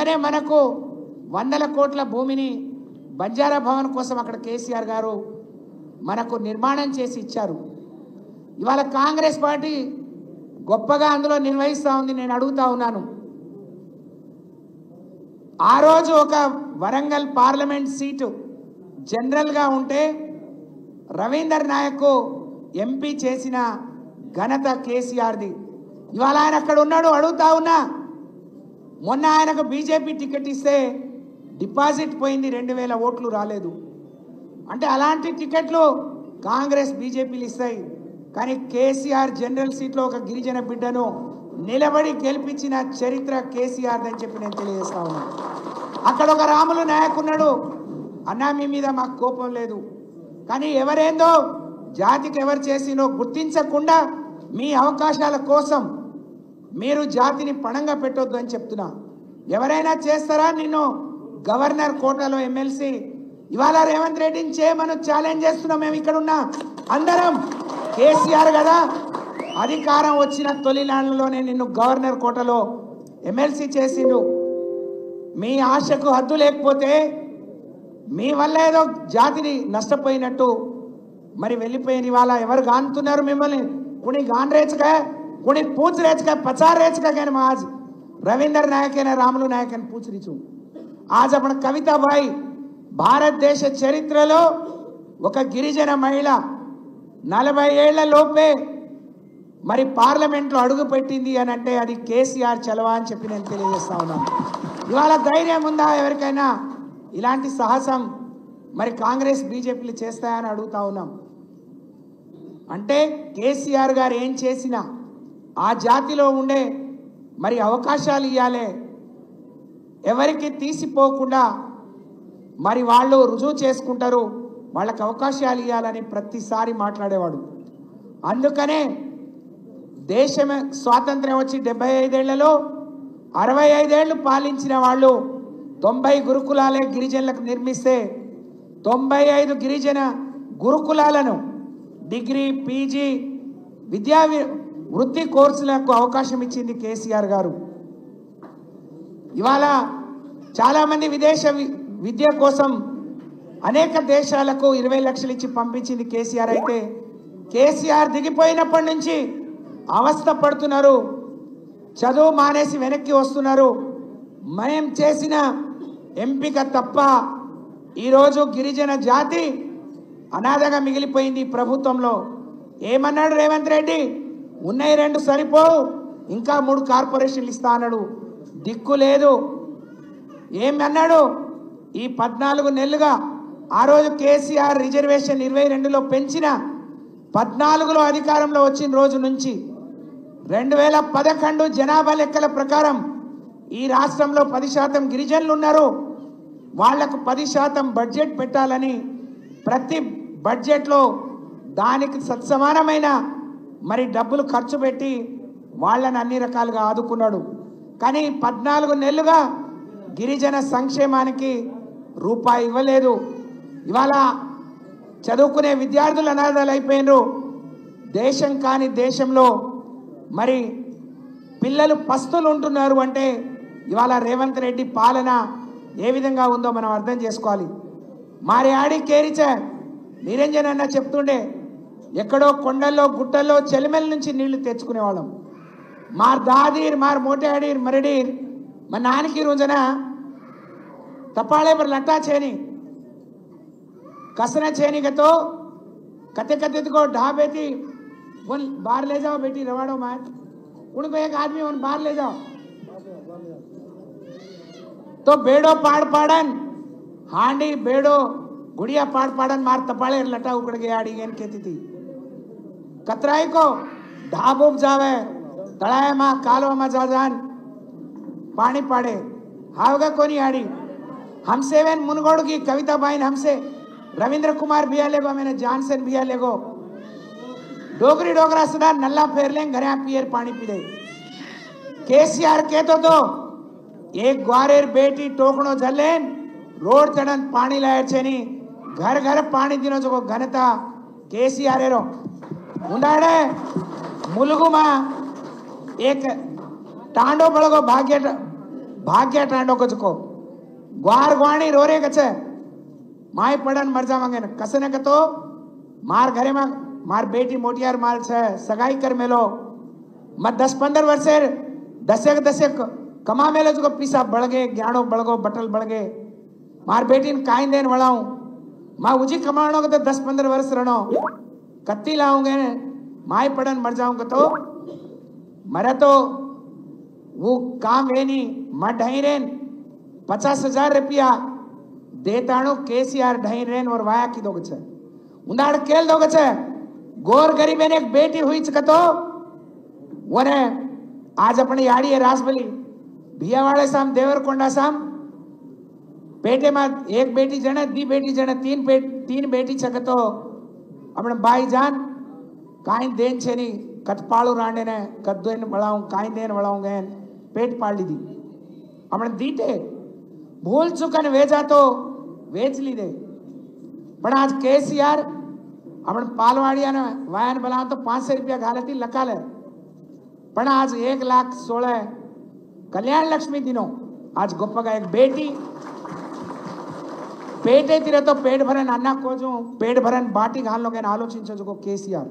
అందుకనే మనకు వందల కోట్ల భూమిని బంజారా భవన్ కోసం అక్కడ కేసీఆర్ గారు మనకు నిర్మాణం చేసి ఇచ్చారు. ఇవాళ కాంగ్రెస్ పార్టీ గొప్పగా అందులో నిర్వహిస్తూ ఉంది. నేను అడుగుతా ఉన్నాను, ఆ రోజు ఒక వరంగల్ పార్లమెంట్ సీటు జనరల్గా ఉంటే రవీందర్ నాయక్ ఎంపీ చేసిన ఘనత కేసీఆర్ది. ఇవాళ ఆయన అక్కడ ఉన్నాడు. అడుగుతా ఉన్నా, మొన్న ఆయనకు బీజేపీ టికెట్ ఇస్తే డిపాజిట్ పోయింది, 2000 ఓట్లు రాలేదు. అంటే అలాంటి టికెట్లు కాంగ్రెస్ బీజేపీలు ఇస్తాయి. కానీ కేసీఆర్ జనరల్ సీట్లో ఒక గిరిజన బిడ్డను నిలబడి గెలిపించిన చరిత్ర కేసీఆర్ అని చెప్పి నేను తెలియజేస్తా ఉన్నాను. అక్కడ ఒక రాములు నాయక్ ఉన్నాడు. అన్నా మీ మీద మాకు కోపం లేదు, కానీ ఎవరేందో జాతికి ఎవరు చేసినో గుర్తించకుండా మీ అవకాశాల కోసం మీరు జాతిని పణంగా పెట్టొద్దు అని చెప్తున్నా. ఎవరైనా చేస్తారా నిన్ను గవర్నర్ కోటాలో ఎమ్మెల్సీ? ఇవాళ రేవంత్ రెడ్డిని చేయమని ఛాలెంజ్ చేస్తున్నాం. మేము ఇక్కడ ఉన్న అందరం కేసీఆర్ కదా, అధికారం వచ్చిన తొలి నాళ్ళలోనే నిన్ను గవర్నర్ కోటలో ఎమ్మెల్సీ చేసిండు. మీ ఆశకు హద్దు లేకపోతే మీ వల్ల ఏదో జాతిని నష్టపోయినట్టు మరి వెళ్ళిపోయిన ఇవాళ ఎవరు గానుతున్నారు మిమ్మల్ని? कुणी गान रेच का कुणी पूछ रेच का 50 रेच का कहने आज रविंद्र नायक ने रामुलु नायक ने पूछ रही छू. आज अपन कविता भाई भारत देश చరిత్రలో ఒక గిరిజన మహిళ 40 ఏళ్ల లోపే మరి పార్లమెంట్లో అడుగు పెట్టింది అని అంటే అది కేసీఆర్ చలవా అని చెప్పి నేను తెలియజేస్తా ఉన్నాను. ఇవాళ ధైర్యం ఉందా ఎవరికైనా ఇలాంటి సాహసం మరి కాంగ్రెస్ బీజేపీలు చేస్తాయని అడుగుతా ఉన్నాం. అంటే కేసీఆర్ గారు ఏం చేసినా ఆ జాతిలో ఉండే మరి అవకాశాలు ఇవ్వాలి, ఎవరికి తీసిపోకుండా మరి వాళ్ళు రుజువు చేసుకుంటారు, వాళ్ళకి అవకాశాలు ఇవ్వాలని ప్రతిసారి మాట్లాడేవాడు. అందుకనే దేశం స్వాతంత్ర్యం వచ్చి 75 ఏళ్లలో 65 ఏళ్ళు పాలించిన వాళ్ళు 90 గురుకులాలే గిరిజనులకు నిర్మిస్తే 95 గిరిజన గురుకులాలను డిగ్రీ పీజీ విద్యా వృత్తి కోర్సులకు అవకాశం ఇచ్చింది కేసీఆర్ గారు. ఇవాళ చాలామంది విదేశ విద్య కోసం అనేక దేశాలకు 20 లక్షలు ఇచ్చి పంపించింది కేసీఆర్. అయితే కేసీఆర్ దిగిపోయినప్పటి నుంచి అవస్థ పడుతున్నారు, చదువు మానేసి వెనక్కి వస్తున్నారు. మేము చేసిన ఎంపిక తప్ప ఈరోజు గిరిజన జాతి అనాథగా మిగిలిపోయింది ప్రభుత్వంలో. ఏమన్నాడు రేవంత్ రెడ్డి? ఉన్నాయి 2 సరిపోవు, ఇంకా 3 కార్పొరేషన్లు ఇస్తా అన్నాడు. దిక్కు లేదు. ఏమన్నాడు? ఈ 14 నెలలుగా ఆ రోజు కేసీఆర్ రిజర్వేషన్ 22లో పెంచిన 14లో అధికారంలో వచ్చిన రోజు నుంచి 2011 జనాభా లెక్కల ప్రకారం ఈ రాష్ట్రంలో 10% గిరిజనులు ఉన్నారు. వాళ్లకు 10% బడ్జెట్ పెట్టాలని ప్రతి బడ్జెట్లో దానికి సత్సమానమైన మరి డబ్బులు ఖర్చు పెట్టి వాళ్ళని అన్ని రకాలుగా ఆదుకున్నాడు. కానీ 14 నెలలుగా గిరిజన సంక్షేమానికి రూపాయి ఇవ్వలేదు. ఇవాళ చదువుకునే విద్యార్థులు అనాథాలు అయిపోయినారు. దేశం కాని దేశంలో మరి పిల్లలు పస్తులు ఉంటున్నారు. అంటే ఇవాళ రేవంత్ రెడ్డి పాలన ఏ విధంగా ఉందో మనం అర్థం చేసుకోవాలి. మారి ఆడి కేరిచే నిరంజన్ అన్న చెప్తుండే, ఎక్కడో కొండల్లో గుట్టల్లో చెలిమెల నుంచి నీళ్లు తెచ్చుకునేవాళ్ళం. మార్ దాదీర్ మార్ మోటే ఆడీర్ మరడీర్ మా నాన్నకి రోజున तपाड़े पर लट्टा छेनी कसना छेनी के तो कते कते को ढाबे थी वो बाहर ले जाओ बेटी रवाड़ो मार उनको एक आदमी उन बाहर ले जाओ तो बेड़ो पाड़ पाड़न हांडी बेड़ो गुड़िया पाड़ पाड़न मार तपाड़े लटा उकड़ गया आड़ी गेन कहती थी कतराई को ढाब उब जावे तड़ाए माँ कालो माँ जाजान पानी पाड़े हावगा कोनी आड़ी हमसे वेन मुनगोड़ की कविता बाइन हमसे रविंद्र कुमार भिया लेगो मैंने जानसन भिया लेगो डोगरी डोगरा सुधा नल्ला फेर लें घरे पियर पानी पी दे केसीआर के तो एक ग्वारेर बेटी टोकणो जलेन रोड चढ़न पानी लाए छेनी घर घर पानी दिनो जो घनता केसीआर एरो उंडाड़े मुलुगु मा एक टांडो बळगो भाग्य भाग्य टांडो को चुको ग्वार ग्वाणी रोरे कचे माय पड़न मर जावांगे न कसे न कतो मार घरे में मार बेटी मोटियार माल छे सगाई कर मेलो मत 10-15 वर्षे दशक कमा मेलो जो पीसा बढ़ गए ज्ञानो बढ़ गो बटल बढ़ गए मार बेटी ने काई देन वड़ाऊं मां उजी कमाणो के तो 10-15 वर्ष रहनो कत्ती लाऊंगे माय पड़न मर जाऊंगा तो मरा तो वो काम है नहीं मैं ढाई रेन 50,000 रुपया देताणु केसीआर ढाई रेन और वाया की दोगे छे उन्नाड़ केल दोगे छे गोर गरीब ने एक बेटी हुई चकतो वो ने आज अपनी याड़ी है रासबली भिया वाले साम देवरकोंडा साम पेटे में एक बेटी जने दी बेटी जने तीन बेटी छकतो अपने भाई जान काई देन छे नी कटपाळू रांडे ने कद्दोन वळाऊं काई देन वळाऊंगे पेट पाड़ी दी अपने दीटे भूल चुकन वेचा तो वेच ली दे पण आज केसीआर अपने पालवाड़िया ने वायन बलाव तो 500 रुपया घालती लकाले पण आज 1,16,000 कल्याण लक्ष्मी दिनो आज गोपगा एक बेटी पेटे तिरे तो पेट भरन अन्ना को जो पेट भरन बाटी घाल लो के आलोचिंचो जो केसीआर